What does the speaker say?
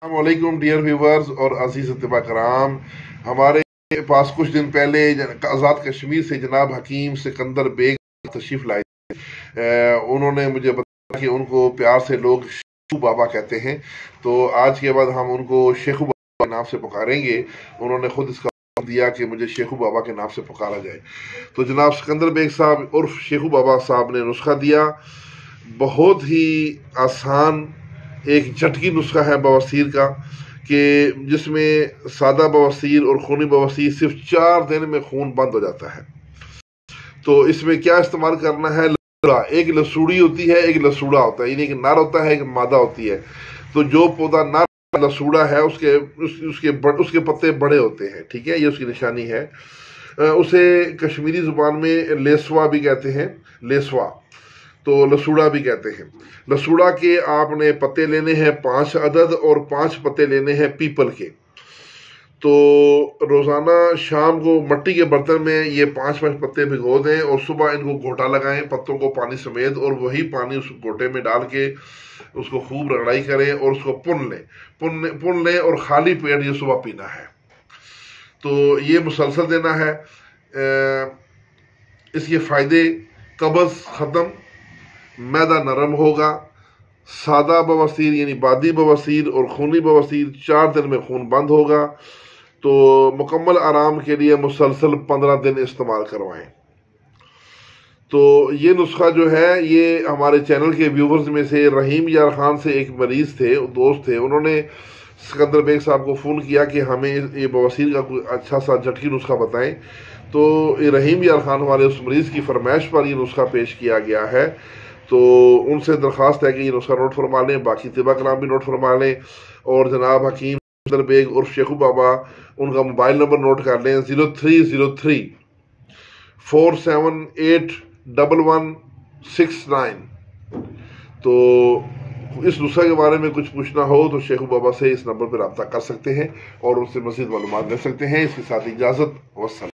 अस्सलामुअलैकुम dear viewers और अजीज अतिबा कराम। हमारे पास कुछ दिन पहले आज़ाद कश्मीर से जनाब हकीम सिकंदर बेग तशरीफ लाए। उन्होंने मुझे बताया कि उनको प्यार से लोग शेखू बाबा कहते हैं, तो आज के बाद हम उनको शेखू बाबा के नाम से पुकारेंगे। उन्होंने खुद इसका दिया कि मुझे शेखू बाबा के नाम से पुकारा जाए। तो जनाब सिकंदर बेग साहब उर्फ शेखू बाबा साहब ने नुस्खा दिया। बहुत ही आसान एक झटकी नुस्खा है बवासीर का, कि जिसमें सादा बवासीर और खूनी बवासीर सिर्फ 4 दिन में खून बंद हो जाता है। तो इसमें क्या इस्तेमाल करना है? लसूड़ा। एक लसूड़ी होती है, एक लसूड़ा होता है, यानी एक नर होता है, एक मादा होती है। तो जो पौधा नर लसूड़ा है उसके पत्ते बड़े होते हैं, ठीक है, ये उसकी निशानी है। उसे कश्मीरी जुबान में लेसवा भी कहते हैं, लेसवा, तो लसूड़ा भी कहते हैं। लसूड़ा के आपने पत्ते लेने हैं 5 अदद, और 5 पत्ते लेने हैं पीपल के। तो रोज़ाना शाम को मट्टी के बर्तन में ये 5-5 पत्ते भिगो दें और सुबह इनको घोटा लगाएं पत्तों को पानी समेत, और वही पानी उस घोटे में डाल के उसको खूब रगड़ाई करें और उसको पुन लें और खाली पेट ये सुबह पीना है। तो ये मुसलसल देना है। इसके फ़ायदे: कब्ज़ ख़त्म, मैदा नरम होगा, सादा बवासीर यानी बादी बवासीर और खूनी बवासीर 4 दिन में खून बंद होगा। तो मुकम्मल आराम के लिए मुसलसल 15 दिन इस्तेमाल करवाएं। तो ये नुस्खा जो है, ये हमारे चैनल के व्यूवर्स में से रहीम यार खान से एक मरीज़ थे, दोस्त थे, उन्होंने सिकंदर बेग साहब को फ़ोन किया कि हमें ये बवासीर का कोई अच्छा सा झटकी नुस्खा बताएं। तो ये रहीम यार खान वाले उस मरीज़ की फरमाइश पर ये नुस्खा पेश किया गया है। तो उनसे दरख्वास्त है कि ये नुस्खा नोट फरमा लें, बाकी तिबा कलाम भी नोट फरमा लें, और जनाब हकीम सिकंदर बेग और शेखू बाबा, उनका मोबाइल नंबर नोट कर लें 0303 478 1169। तो इस नुस्खा के बारे में कुछ पूछना हो तो शेखू बाबा से इस नंबर पर रब्ता कर सकते हैं और उनसे मज़ीद मालूमात ले सकते हैं। इसके साथ इजाज़त, वस्सलाम।